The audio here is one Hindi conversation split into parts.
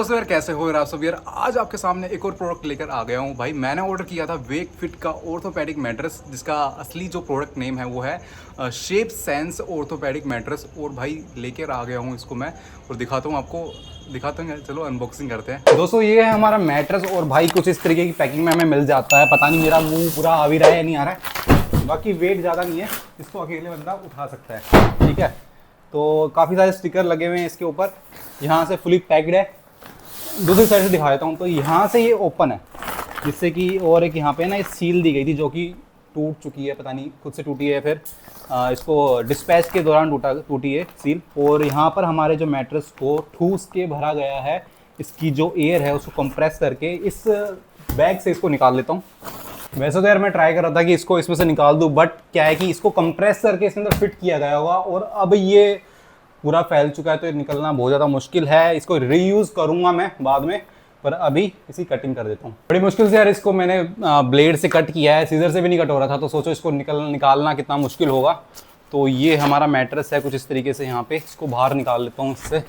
दोस्तों यार, कैसे हो यार आप सब यार। आज आपके सामने एक और प्रोडक्ट लेकर आ गया हूँ भाई। मैंने ऑर्डर किया था वेक फिट का ऑर्थोपेडिक मैट्रेस, जिसका असली जो प्रोडक्ट नेम है वो है शेप सेंस ऑर्थोपेडिक मैट्रेस। और भाई लेकर आ गया हूँ इसको मैं, और दिखाता हूँ आपको, दिखाता हूँ। चलो अनबॉक्सिंग करते हैं। दोस्तों ये है हमारा मैट्रेस, और भाई कुछ इस तरीके की पैकिंग में हमें मिल जाता है। पता नहीं मेरा मुँह पूरा आ भी रहा है या नहीं आ रहा है। बाकी वेट ज़्यादा नहीं है, इसको अकेले बंदा उठा सकता है, ठीक है। तो काफ़ी सारे स्टिकर लगे हुए हैं इसके ऊपर। यहाँ से फुली पैक्ड है। दूसरी साइड से दिखा देता हूँ। तो यहाँ से ये ओपन है, जिससे कि, और एक यहाँ पे ना ये सील दी गई थी जो कि टूट चुकी है, पता नहीं खुद से टूटी है फिर इसको डिस्पैच के दौरान टूटी है सील। और यहाँ पर हमारे जो मैट्रेस को ठूस के भरा गया है। इसकी जो एयर है उसको कंप्रेस करके इस बैग से इसको निकाल लेता हूँ। वैसे तो यार मैं ट्राई कर रहा था कि इसको इसमें से निकाल दूँ, बट क्या है कि इसको कंप्रेस करके इसके अंदर फिट किया गया होगा, और अब ये पूरा फैल चुका है तो ये निकलना बहुत ज़्यादा मुश्किल है। इसको रीयूज़ करूँगा मैं बाद में, पर अभी इसी कटिंग कर देता हूँ। बड़ी मुश्किल से यार इसको मैंने ब्लेड से कट किया है, सीजर से भी नहीं कट हो रहा था। तो सोचो इसको निकालना कितना मुश्किल होगा। तो ये हमारा मैट्रेस है कुछ इस तरीके से। यहाँ पे इसको बाहर निकाल लेता हूँ इससे,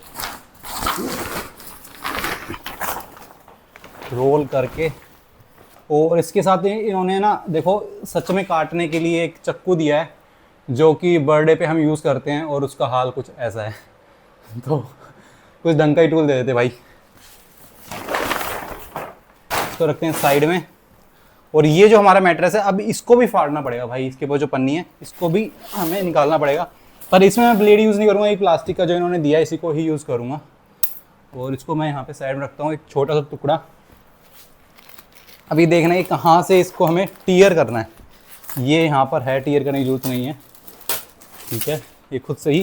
रोल करके। और इसके साथ इन्होंने ना देखो, सच में काटने के लिए एक चाकू दिया है, जो कि बर्थडे पे हम यूज़ करते हैं, और उसका हाल कुछ ऐसा है। तो कुछ ढंग का ही टूल दे देते भाई। इसको रखते हैं साइड में। और ये जो हमारा मैट्रेस है, अब इसको भी फाड़ना पड़ेगा भाई। इसके ऊपर जो पन्नी है इसको भी हमें निकालना पड़ेगा, पर इसमें मैं ब्लेड यूज़ नहीं करूँगा। ये प्लास्टिक का जो इन्होंने दिया है इसी को ही यूज़ करूँगा। और इसको मैं यहाँ पे साइड में रखता हूँ, एक छोटा सा टुकड़ा। अभी देखना है कहाँ से इसको हमें टीयर करना है। ये यहाँ पर है, टीयर करने की जरूरत नहीं है, ठीक है। ये खुद से ही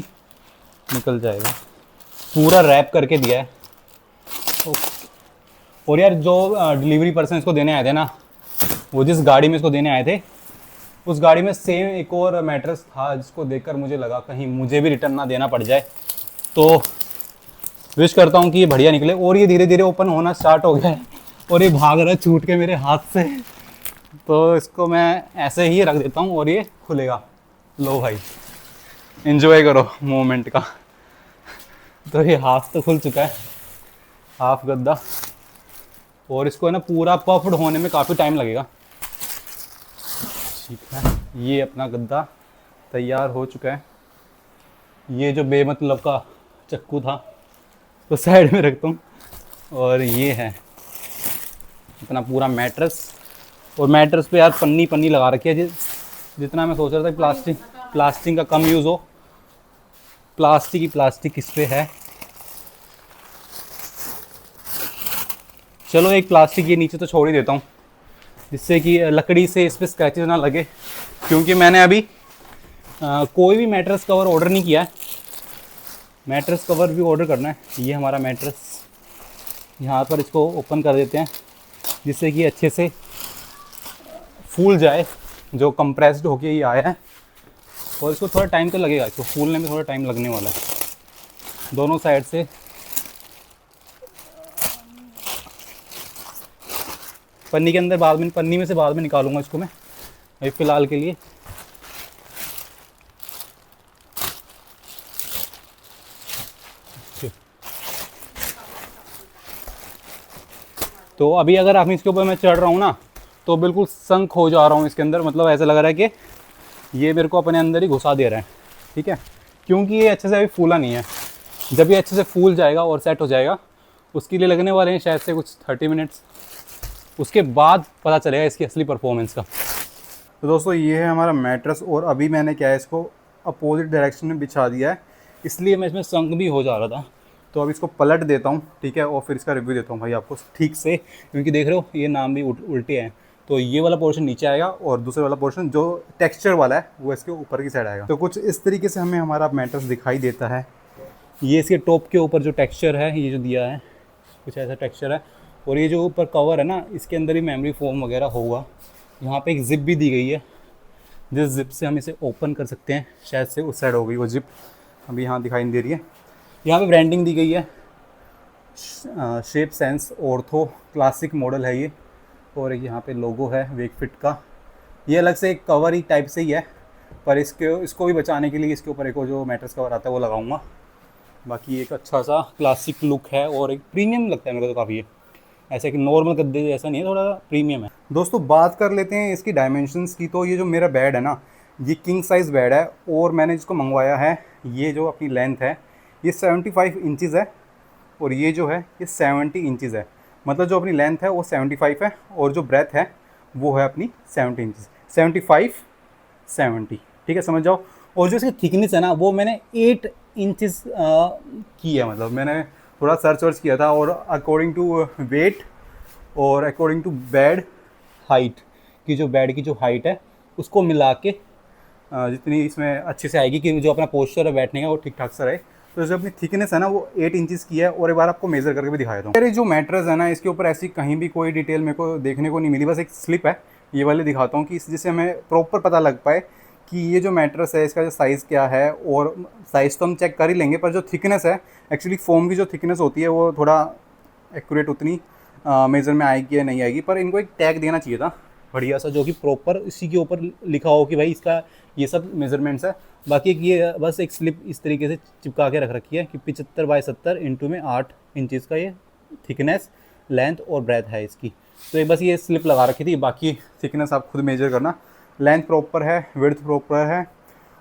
निकल जाएगा। पूरा रैप करके दिया है। और यार जो डिलीवरी पर्सन इसको देने आए थे ना, वो जिस गाड़ी में इसको देने आए थे, उस गाड़ी में सेम एक और मैट्रेस था, जिसको देखकर मुझे लगा कहीं मुझे भी रिटर्न ना देना पड़ जाए। तो विश करता हूँ कि ये बढ़िया निकले। और ये धीरे धीरे ओपन होना स्टार्ट हो गया है, और ये भाग रहा है छूट के मेरे हाथ से। तो इसको मैं ऐसे ही रख देता हूँ और ये खुलेगा। लो भाई, एंजॉय करो मोमेंट का। तो ये हाफ तो खुल चुका है, हाफ गद्दा। और इसको है ना पूरा पफ्ड होने में काफ़ी टाइम लगेगा, ठीक है। ये अपना गद्दा तैयार हो चुका है। ये जो बेमतलब का चक्कू था तो साइड में रखता हूँ। और ये है अपना पूरा मैट्रेस। और मैट्रेस पे यार पन्नी पन्नी लगा रखी है। जितना मैं सोच रहा था प्लास्टिक का कम यूज़ हो, प्लास्टिक इस पे है। चलो एक प्लास्टिक ये नीचे तो छोड़ ही देता हूँ, जिससे कि लकड़ी से इस पर स्क्रैचेस ना लगे। क्योंकि मैंने अभी कोई भी मैट्रेस कवर ऑर्डर नहीं किया है। मैट्रेस कवर भी ऑर्डर करना है। ये हमारा मैट्रेस, यहाँ पर इसको ओपन कर देते हैं, जिससे कि अच्छे से फूल जाए, जो कंप्रेस्ड होके ये आया है। और इसको थोड़ा टाइम तो लगेगा, इसको फूलने में थोड़ा टाइम लगने वाला है। दोनों साइड से पन्नी के अंदर पन्नी में से बाद में निकालूंगा इसको मैं, अभी फ़िलहाल के लिए। तो अभी अगर आप इसके ऊपर मैं चढ़ रहा हूँ ना, तो बिल्कुल संक हो जा रहा हूँ इसके अंदर। मतलब ऐसा लग रहा है कि ये मेरे को अपने अंदर ही घुसा दे रहा है, ठीक है। क्योंकि ये अच्छे से अभी फूला नहीं है। जब ये अच्छे से फूल जाएगा और सेट हो जाएगा, उसके लिए लगने वाले हैं शायद से कुछ 30 मिनट्स। उसके बाद पता चलेगा इसकी असली परफॉर्मेंस का। तो दोस्तों ये है हमारा मैट्रेस, और अभी मैंने क्या है, इसको अपोजिट डायरेक्शन में बिछा दिया है, इसलिए मैं इसमें संक भी हो जा रहा था। तो अब इसको पलट देता हूँ, ठीक है, और फिर इसका रिव्यू देता हूँ भाई आपको ठीक से। क्योंकि देख रहे हो ये नाम भी उल्टे हैं। तो ये वाला पोर्शन नीचे आएगा, और दूसरे वाला पोर्शन जो टेक्स्चर वाला है वो इसके ऊपर की साइड आएगा। तो कुछ इस तरीके से हमें हमारा मैट्रेस दिखाई देता है। ये इसके टॉप के ऊपर जो टेक्स्चर है, ये जो दिया है कुछ ऐसा टेक्स्चर है। और ये जो ऊपर कवर है ना, इसके अंदर ही मेमोरी फोम वगैरह होगा। यहाँ पे एक जिप भी दी गई है, जिस जिप से हम इसे ओपन कर सकते हैं। शायद से उस साइड हो गई वो जिप, अभी यहाँ दिखाई नहीं दे रही है। यहाँ पे ब्रांडिंग दी गई है, shape sense ortho classic model है ये। और यहाँ पे लोगो है वेक फिट का। ये अलग से एक कवर ही टाइप से ही है, पर इसको भी बचाने के लिए इसके ऊपर एक और जो मैट्रेस कवर आता है वो लगाऊंगा, बाकी एक अच्छा सा क्लासिक लुक है और एक प्रीमियम लगता है मेरे को तो काफ़ी है, ऐसा कि नॉर्मल गद्दे जैसा नहीं है, थोड़ा प्रीमियम है। दोस्तों बात कर लेते हैं इसकी डायमेंशंस की। तो ये जो मेरा बेड है ना, ये किंग साइज़ बेड है और मैंने जिसको मंगवाया है, ये जो अपनी लेंथ है ये 75 इंचज़ है और ये जो है ये 70 इंचज़ है। मतलब जो अपनी लेंथ है वो 75 है और जो ब्रेथ है वो है अपनी 70 इंचज़, 75 70, ठीक है, समझ जाओ। और जो इसकी थिकनेस है ना वो मैंने 8 इंचज़ की है। मतलब मैंने थोड़ा सर्च वर्च किया था और अकॉर्डिंग टू वेट और अकॉर्डिंग टू बेड हाइट की, जो बेड की जो हाइट है उसको मिला के जितनी इसमें अच्छे से आएगी कि जो अपना पोस्चर है बैठने का वो ठीक ठाक सा रहे, तो जो अपनी थिकनेस है ना वो 8 इंचज़ की है। और एक बार आपको मेज़र करके भी दिखाया था। मेरे जो मैट्रेस है ना इसके ऊपर ऐसी कहीं भी कोई डिटेल मेरे को देखने को नहीं मिली, बस एक स्लिप है, ये वाले दिखाता हूँ कि जिससे हमें प्रॉपर पता लग पाए कि ये जो मैट्रेस है इसका जो साइज़ क्या है। और साइज़ तो हम चेक कर ही लेंगे, पर जो थिकनेस है एक्चुअली फोम की जो थिकनेस होती है वो थोड़ा एक्यूरेट उतनी मेज़र में आएगी या नहीं आएगी, पर इनको एक टैग देना चाहिए था बढ़िया सा, जो कि प्रॉपर इसी के ऊपर लिखा हो कि भाई इसका ये सब मेजरमेंट्स है। बाकी ये बस एक स्लिप इस तरीके से चिपका के रख रखी है कि 75 बाई 70 इंटू में 8 इंचज़ का ये थिकनेस, लेंथ और ब्रेथ है इसकी। तो ये बस ये स्लिप लगा रखी थी, बाकी थिकनेस आप खुद मेजर करना। लेंथ प्रॉपर है, विड्थ प्रॉपर है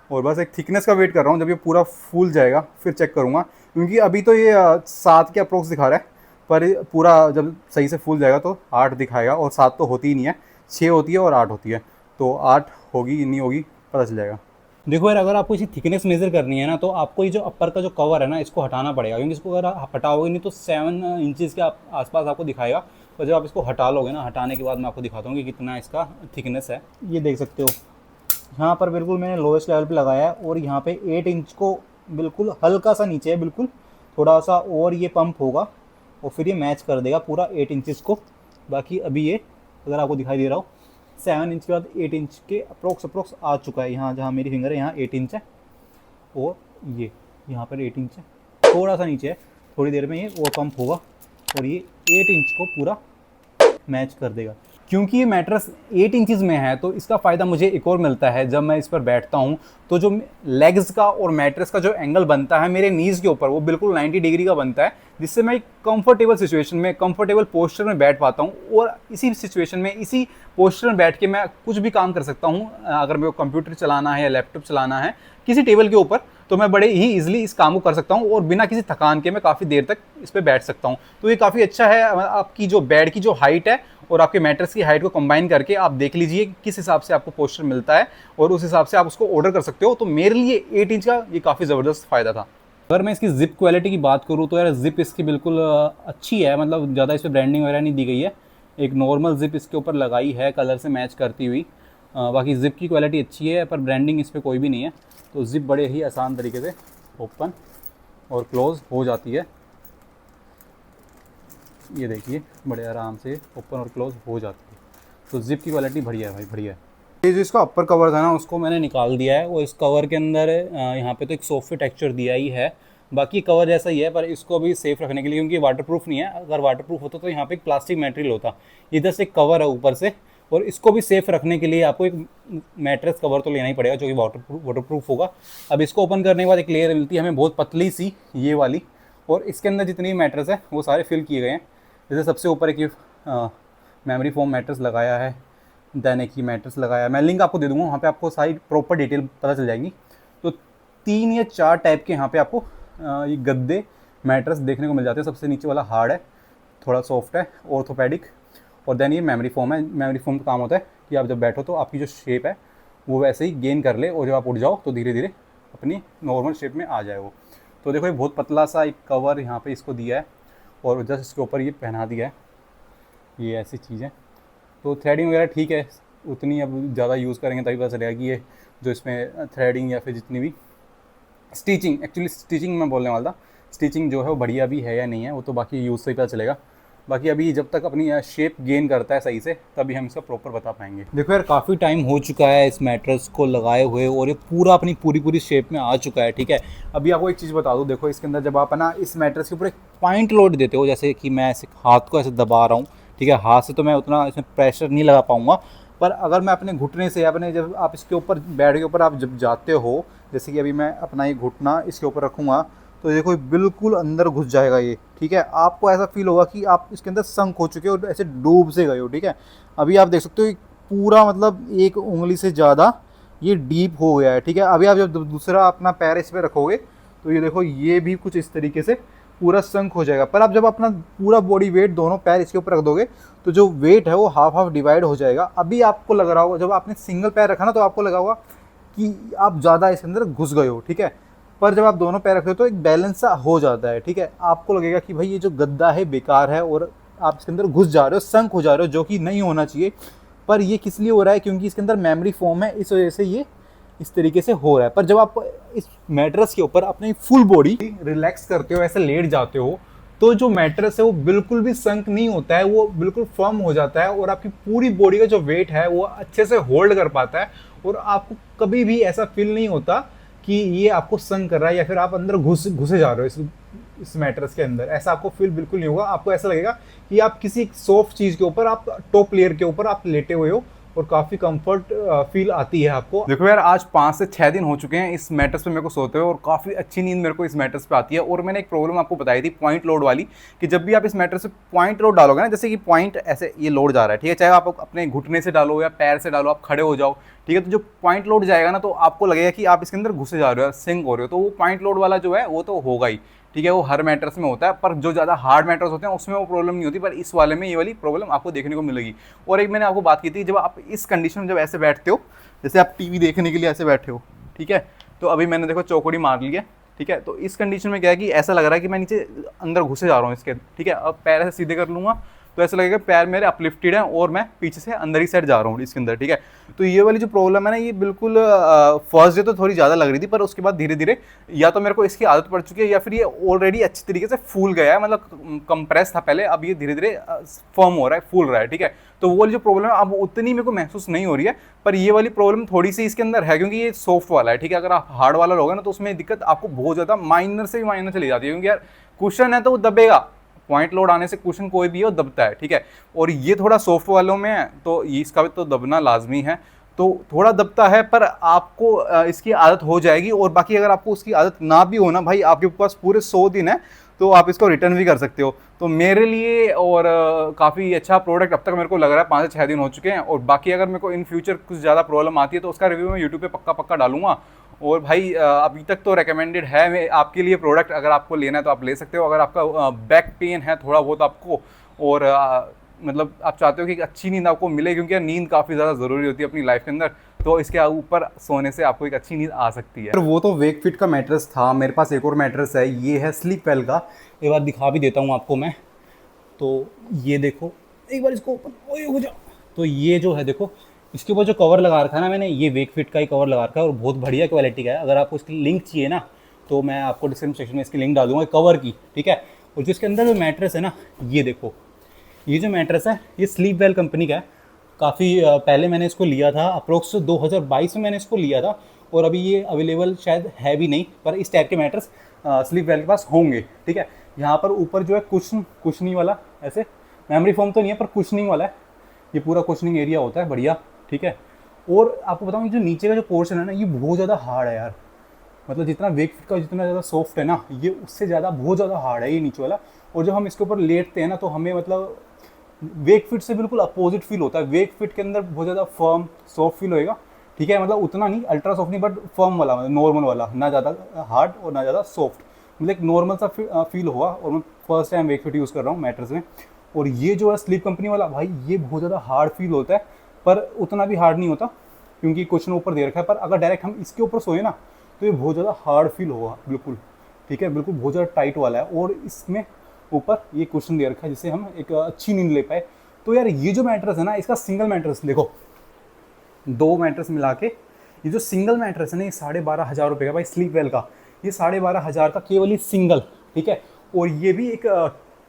और बस एक थिकनेस का वेट कर रहा हूँ, जब ये पूरा फूल जाएगा फिर चेक करूँगा, क्योंकि अभी तो ये 7 के अप्रोक्स दिखा रहा है, पर पूरा जब सही से फूल जाएगा तो 8 दिखाएगा। और 7 तो होती ही नहीं है, 6 होती है और 8 होती है, तो 8 होगी नहीं होगी पता चल जाएगा। देखो यार, अगर आपको इसी थिकनेस मेज़र करनी है ना तो आपको ये जो अपर का जो कवर है ना इसको हटाना पड़ेगा, क्योंकि इसको अगर आप हटाओगे नहीं तो 7 इंचज़ के आसपास आपको दिखाएगा। और जब आप इसको हटा लोगे ना, हटाने के बाद मैं आपको दिखाता हूँ कि कितना इसका थिकनेस है। ये देख सकते हो यहाँ पर बिल्कुल मैंने लोवेस्ट लेवल पे लगाया है और यहाँ पे 8 इंच को बिल्कुल हल्का सा नीचे है, बिल्कुल थोड़ा सा और ये पंप होगा और फिर ये मैच कर देगा पूरा 8 इंचज़ को। बाकी अभी ये अगर आपको दिखाई दे रहा हो 7 इंच के बाद 8 इंच के अप्रोक्स आ चुका है। यहाँ जहाँ मेरी फिंगर है यहाँ 8 इंच है और ये यहाँ पर 8 इंच है, थोड़ा सा नीचे है। थोड़ी देर में ये और पंप होगा और ये 8 इंच को पूरा मैच कर देगा। क्योंकि ये मैट्रेस 8 इंचज़ में है तो इसका फ़ायदा मुझे एक और मिलता है, जब मैं इस पर बैठता हूँ तो जो लेग्स का और मैट्रेस का जो एंगल बनता है मेरे नीज़ के ऊपर वो बिल्कुल 90 डिग्री का बनता है, जिससे मैं एक कंफर्टेबल सिचुएशन में, कंफर्टेबल पोस्चर में बैठ पाता हूँ। और इसी सिचुएशन में, इसी पोस्चर में बैठ के मैं कुछ भी काम कर सकता हूँ। अगर मेरे को कंप्यूटर चलाना है या लैपटॉप चलाना है किसी टेबल के ऊपर, तो मैं बड़े ही ईजिली इस काम को कर सकता हूँ और बिना किसी थकान के मैं काफ़ी देर तक इस पर बैठ सकता हूँ। तो ये काफ़ी अच्छा है। आपकी जो बेड की जो हाइट है और आपके मैट्रेस की हाइट को कंबाइन करके आप देख लीजिए किस हिसाब से आपको पोस्चर मिलता है और उस हिसाब से आप उसको ऑर्डर कर सकते हो। तो मेरे लिए 8 इंच का ये काफ़ी ज़बरदस्त फ़ायदा था। अगर मैं इसकी ज़िप क्वालिटी की बात करूँ तो यार ज़िप इसकी बिल्कुल अच्छी है, मतलब ज़्यादा इस पर ब्रांडिंग वगैरह नहीं दी गई है। एक नॉर्मल ज़िप इसके ऊपर लगाई है कलर से मैच करती हुई। बाकी ज़िप की क्वालिटी अच्छी है पर ब्रांडिंग इस पर कोई भी नहीं है। तो ज़िप बड़े ही आसान तरीके से ओपन और क्लोज़ हो जाती है। ये देखिए बड़े आराम से ओपन और क्लोज़ हो जाती है। तो ज़िप की क्वालिटी बढ़िया है भाई, बढ़िया है। ये जो इसका अपर कवर था ना उसको मैंने निकाल दिया है और इस कवर के अंदर यहाँ पे तो एक सॉफ्ट टेक्सचर दिया ही है। बाकी कवर जैसा ही है पर इसको भी सेफ़ रखने के लिए, क्योंकि वाटरप्रूफ नहीं है, अगर वाटरप्रूफ होता तो यहाँ पे एक प्लास्टिक मटेरियल होता। इधर से एक कवर है ऊपर से, और इसको भी सेफ़ रखने के लिए आपको एक मैट्रेस कवर तो लेना ही पड़ेगा जो कि वाटरप्रूफ होगा। अब इसको ओपन करने के बाद एक लेयर मिलती है हमें बहुत पतली सी, ये वाली, और इसके अंदर जितनी भी मैट्रेस है वो सारे फिल किए गए हैं। जैसे सबसे ऊपर एक ये मेमोरी फोम मैट्रेस लगाया है, देन एक ही मैट्रेस लगाया, मैं लिंक आपको दे दूँगा, वहाँ पे आपको सारी प्रॉपर डिटेल पता चल जाएगी। तो 3 या 4 टाइप के यहाँ पे आपको ये गद्दे मैट्रेस देखने को मिल जाते हैं। सबसे नीचे वाला हार्ड है, थोड़ा सॉफ्ट है, ऑर्थोपेडिक, और देन ये मेमोरी फोम है। मेमोरी फोम का काम होता है कि आप जब बैठो तो आपकी जो शेप है वो वैसे ही गेन कर ले, और जब आप उठ जाओ तो धीरे धीरे अपनी नॉर्मल शेप में आ जाए वो। तो देखो ये बहुत पतला सा एक कवर यहाँ पे इसको दिया है और जस्ट इसके ऊपर ये पहना दिया है, ये ऐसी चीज़ है। तो थ्रेडिंग वगैरह ठीक है, उतनी अब ज़्यादा यूज़ करेंगे तभी पता चलेगा कि ये जो इसमें थ्रेडिंग या फिर जितनी भी स्टिचिंग, एक्चुअली स्टिचिंग मैं बोलने वाला था, स्टिचिंग जो है वो बढ़िया भी है या नहीं है वो तो बाकी यूज़ से ही पता चलेगा। बाकी अभी जब तक अपनी शेप गेन करता है सही से तभी हम इसका प्रॉपर बता पाएंगे। देखो यार काफ़ी टाइम हो चुका है इस मैट्रेस को लगाए हुए और ये पूरा अपनी पूरी शेप में आ चुका है, ठीक है। अभी आपको एक चीज़ बता दूँ, देखो इसके अंदर जब आप ना इस मैट्रेस के ऊपर एक पॉइंट लोड देते हो, जैसे कि मैं ऐसे हाथ को ऐसे दबा रहा हूँ, ठीक है, हाथ से तो मैं उतना इसमें प्रेशर नहीं लगा पाऊँगा, पर अगर मैं अपने घुटने से, अपने जब आप इसके ऊपर बेड के ऊपर आप जब जाते हो, जैसे कि अभी मैं अपना ये घुटना इसके ऊपर रखूँगा तो देखो बिल्कुल अंदर घुस जाएगा ये, ठीक है। आपको ऐसा फील होगा कि आप इसके अंदर संक हो चुके हो और ऐसे डूब से गए हो, ठीक है। अभी आप देख सकते हो पूरा मतलब एक उंगली से ज़्यादा ये डीप हो गया है, ठीक है। अभी आप जब दूसरा अपना पैर इस पे रखोगे तो ये देखो ये भी कुछ इस तरीके से पूरा संक हो जाएगा। पर आप जब अपना पूरा बॉडी वेट दोनों पैर इसके ऊपर रख दोगे तो जो वेट है वो हाफ हाफ डिवाइड हो जाएगा। अभी आपको लग रहा होगा, जब आपने सिंगल पैर रखा ना तो आपको लगा होगा कि आप ज़्यादा इसके अंदर घुस गए हो, ठीक है। पर जब आप दोनों पैर रखते हो तो एक बैलेंस सा हो जाता है, ठीक है। आपको लगेगा कि भाई ये जो गद्दा है बेकार है और आप इसके अंदर घुस जा रहे हो, संक हो जा रहे हो, जो कि नहीं होना चाहिए। पर ये किस लिए हो रहा है, क्योंकि इसके अंदर मेमोरी फॉर्म है, इस वजह से ये इस तरीके से हो रहा है। पर जब आप इस मैट्रेस के ऊपर अपनी फुल बॉडी रिलैक्स करते हो, ऐसे लेट जाते हो, तो जो मैट्रेस है वो बिल्कुल भी संक नहीं होता है, वो बिल्कुल फर्म हो जाता है और आपकी पूरी बॉडी का जो वेट है वो अच्छे से होल्ड कर पाता है। और आपको कभी भी ऐसा फील नहीं होता कि ये आपको संक कर रहा है या फिर आप अंदर घुसे जा रहे हो इस मैट्रेस के अंदर। ऐसा आपको फील बिल्कुल नहीं होगा। आपको ऐसा लगेगा कि आप किसी सॉफ्ट चीज़ के ऊपर, आप टॉप लेयर के ऊपर आप लेटे हुए हो और काफ़ी कंफर्ट फील आती है आपको। देखो यार, आज 5 से 6 दिन हो चुके हैं इस मैट्रेस पे मेरे को सोते हुए और काफ़ी अच्छी नींद मेरे को इस मैट्रेस पे आती है। और मैंने एक प्रॉब्लम आपको बताई थी पॉइंट लोड वाली, कि जब भी आप इस मैट्रेस पे पॉइंट लोड डालोगे ना, जैसे कि पॉइंट ऐसे ये लोड जा रहा है, ठीक है, चाहे आप अपने घुटने से डालो या पैर से डालो, आप खड़े हो जाओ, ठीक है, तो जो पॉइंट लोड जाएगा ना तो आपको लगेगा कि आप इसके अंदर घुसे जा रहे हो, सिंक हो रहे हो। तो वो पॉइंट लोड वाला जो है वो तो होगा ही, ठीक है, वो हर मैट्रेस में होता है। पर जो ज़्यादा हार्ड मैट्रेस होते हैं उसमें वो प्रॉब्लम नहीं होती, पर इस वाले में ये वाली प्रॉब्लम आपको देखने को मिलेगी। और एक मैंने आपको बात की थी, जब आप इस कंडीशन में जब ऐसे बैठते हो, जैसे आप टीवी देखने के लिए ऐसे बैठे हो, ठीक है, तो अभी मैंने देखो चौकड़ी मार ली है, ठीक है, तो इस कंडीशन में क्या है कि ऐसा लग रहा है कि मैं नीचे अंदर घुसे जा रहा हूँ इसके, ठीक है। अब पैर ऐसे सीधे कर लूँगा तो ऐसा लगेगा पैर मेरे अपलिफ्टेड हैं और मैं पीछे से अंदर ही साइड जा रहा हूँ इसके अंदर, ठीक है। तो ये वाली जो प्रॉब्लम है ना, ये बिल्कुल फर्स्ट डे तो थोड़ी ज़्यादा लग रही थी, पर उसके बाद धीरे धीरे या तो मेरे को इसकी आदत पड़ चुकी है या फिर ये ऑलरेडी अच्छी तरीके से फूल गया है, मतलब कंप्रेस था पहले, अब ये धीरे धीरे फर्म हो रहा है, फूल रहा है, ठीक है। तो वो वाली जो प्रॉब्लम है अब उतनी मेरे को महसूस नहीं हो रही है, पर ये वाली प्रॉब्लम थोड़ी सी इसके अंदर है, क्योंकि ये सॉफ्ट वाला है, ठीक है। अगर आप हार्ड वाला लोगे ना तो उसमें दिक्कत आपको बहुत ज़्यादा माइनर से भी माइनर चली जाती है, क्योंकि यार कुशन है तो वो दबेगा, पॉइंट लोड आने से कुशन कोई भी हो दबता है, ठीक है। और ये थोड़ा सॉफ्ट वालों में है तो इसका भी तो दबना लाजमी है, तो थोड़ा दबता है, पर आपको इसकी आदत हो जाएगी। और बाकी अगर आपको उसकी आदत ना भी हो ना भाई, आपके पास पूरे 100 दिन है तो आप इसको रिटर्न भी कर सकते हो। तो मेरे लिए और काफ़ी अच्छा प्रोडक्ट अब तक मेरे को लग रहा है, 5 से 6 दिन हो चुके हैं। और बाकी अगर मेरे को इन फ्यूचर कुछ ज़्यादा प्रॉब्लम आती है तो उसका रिव्यू मैं यूट्यूब पे पक्का डालूंगा। और भाई अभी तक तो रिकमेंडेड है मैं आपके लिए प्रोडक्ट, अगर आपको लेना है तो आप ले सकते हो। अगर आपका बैक पेन है थोड़ा बहुत आपको, और मतलब आप चाहते हो कि अच्छी नींद आपको मिले, क्योंकि नींद काफ़ी ज़्यादा ज़रूरी होती है अपनी लाइफ के अंदर, तो इसके ऊपर सोने से आपको एक अच्छी नींद आ सकती है। वो तो वेक फिट का मैट्रेस था, मेरे पास एक और मैट्रेस है, ये है स्लीप वेल का। एक बार दिखा भी देता हूँ आपको मैं। तो ये देखो, एक बार इसको ओपन हो जाओ, तो ये जो है देखो, इसके ऊपर जो कवर लगा रखा है ना मैंने, ये वेक फिट का ही कवर लगा रखा है और बहुत बढ़िया क्वालिटी का है। अगर आपको इसकी लिंक चाहिए ना तो मैं आपको डिस्क्रिप्शन सेक्शन में इसकी लिंक डाल दूँगा कवर की, ठीक है। और जो इसके अंदर जो मैट्रेस है ना, ये देखो, ये जो मैट्रेस है ये स्लीप वेल कंपनी का है। काफ़ी पहले मैंने इसको लिया था, अप्रोक्स 2022 में मैंने इसको लिया था, और अभी ये अवेलेबल शायद है भी नहीं, पर इस टाइप के मैट्रेस स्लीप वेल के पास होंगे, ठीक है। यहाँ पर ऊपर जो है कुशनी वाला, ऐसे मेमोरी फोम तो नहीं है पर कुशनिंग वाला है, ये पूरा कुशनिंग एरिया होता है बढ़िया, ठीक है। और आपको बताऊँ ये जो नीचे का जो पोर्शन है ना, ये बहुत ज़्यादा हार्ड है यार, मतलब जितना वेक फिट का जितना ज़्यादा सॉफ्ट है ना, ये उससे ज़्यादा बहुत ज़्यादा हार्ड है ये नीचे वाला। और जब हम इसके ऊपर लेटते हैं ना तो हमें मतलब वेक फिट से बिल्कुल अपोजिट फील होता है। वेक फिट के अंदर बहुत ज़्यादा फर्म सॉफ्ट फील होएगा, ठीक है, मतलब उतना नहीं अल्ट्रा सॉफ्ट नहीं, बट फर्म वाला, मतलब नॉर्मल वाला, ना ज़्यादा हार्ड और ना ज़्यादा सॉफ्ट, मतलब एक नॉर्मल सा फील होगा। और मैं फर्स्ट टाइम वेक फिट यूज़ कर रहा हूँ मैट्रेस में। और ये जो है स्लीप कंपनी वाला, भाई ये बहुत ज़्यादा हार्ड फील होता है, पर उतना भी हार्ड नहीं होता क्योंकि कुशन ऊपर दे रखा है। पर अगर डायरेक्ट हम इसके ऊपर सोए ना तो ये बहुत ज़्यादा हार्ड फील होगा बिल्कुल, ठीक है, बिल्कुल बहुत ज़्यादा टाइट वाला है। और इसमें ऊपर ये कुशन दे रखा है जिससे हम एक अच्छी नींद ले पाए। तो यार ये जो मैट्रेस है ना, इसका सिंगल मैट्रेस देखो, 2 मैट्रेस मिला के ये जो सिंगल मैट्रेस है ना, ये 12,500 रुपये का भाई, स्लीप वेल का, ये 12,500 का केवल ही सिंगल, ठीक है। और ये भी एक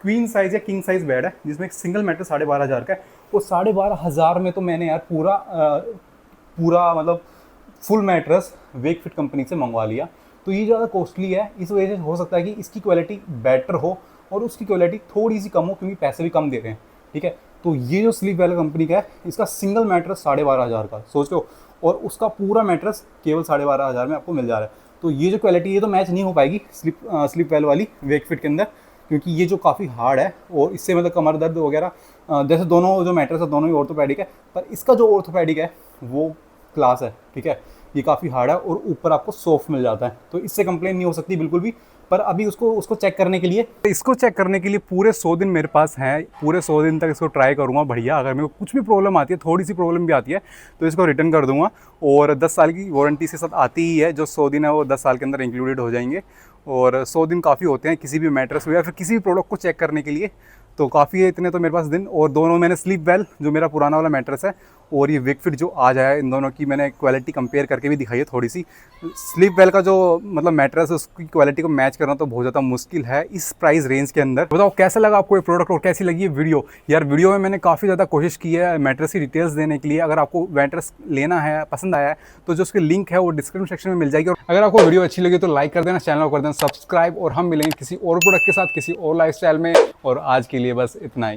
क्वीन साइज या किंग साइज बेड है जिसमें एक सिंगल मैट्रेस 12,500 का है। और 12,500 में तो मैंने यार पूरा मतलब फुल मैट्रेस वेक फिट कंपनी से मंगवा लिया। तो ये ज़्यादा कॉस्टली है, इस वजह से हो सकता है कि इसकी क्वालिटी बेटर हो और उसकी क्वालिटी थोड़ी सी कम हो, क्योंकि पैसे भी कम दे रहे हैं, ठीक है। तो ये जो स्लीप वेल कंपनी का है, इसका सिंगल मैट्रेस 12,500 का, सोच लो, और उसका पूरा मैट्रेस केवल 12,500 में आपको मिल जा रहा है। तो ये जो क्वालिटी ये तो मैच नहीं हो पाएगी स्लिप वेल वाली वेकफिट के अंदर, क्योंकि ये जो काफ़ी हार्ड है और इससे मतलब कमर दर्द वगैरह, जैसे दोनों जो मैट्रेस है दोनों ही ऑर्थोपेडिक है, पर इसका जो ऑर्थोपेडिक है वो क्लास है, ठीक है। ये काफ़ी हार्ड है और ऊपर आपको सॉफ्ट मिल जाता है, तो इससे कंप्लेन नहीं हो सकती बिल्कुल भी। पर अभी उसको चेक करने के लिए पूरे 100 दिन मेरे पास हैं, पूरे 100 दिन तक इसको ट्राई करूँगा बढ़िया। अगर मेरे को कुछ भी प्रॉब्लम आती है, थोड़ी सी प्रॉब्लम भी आती है, तो इसको रिटर्न कर दूंगा। और 10 साल की वारंटी से साथ आती ही है, जो 100 दिन है वो 10 साल के अंदर इंक्लूडेड हो जाएंगे। और 100 दिन काफ़ी होते हैं किसी भी मैट्रेस या फिर किसी भी प्रोडक्ट को चेक करने के लिए, तो काफ़ी है इतने तो मेरे पास दिन। और दोनों मैंने स्लीप वेल जो मेरा पुराना वाला मैट्रेस है और ये वेकफिट जो आज आया है, इन दोनों की मैंने क्वालिटी कंपेयर करके भी दिखाई है थोड़ी सी। स्लीप वेल का जो मतलब मैट्रेस है उसकी क्वालिटी को मैच करना तो बहुत ज़्यादा मुश्किल है इस प्राइस रेंज के अंदर। बताओ कैसा लगा आपको ये प्रोडक्ट और कैसी लगी ये वीडियो। यार वीडियो में मैंने काफ़ी ज़्यादा कोशिश की है मैट्रेस की डिटेल्स देने के लिए। अगर आपको मैट्रेस लेना है, पसंद आया है, तो जो उसकी लिंक है वो डिस्क्रिप्शन सेक्शन में मिल जाएगी। और अगर आपको वीडियो अच्छी लगी तो लाइक कर देना, चैनल को कर देना सब्सक्राइब, और हम मिलेंगे किसी और प्रोडक्ट के साथ किसी और लाइफस्टाइल में। और आज के लिए बस इतना ही।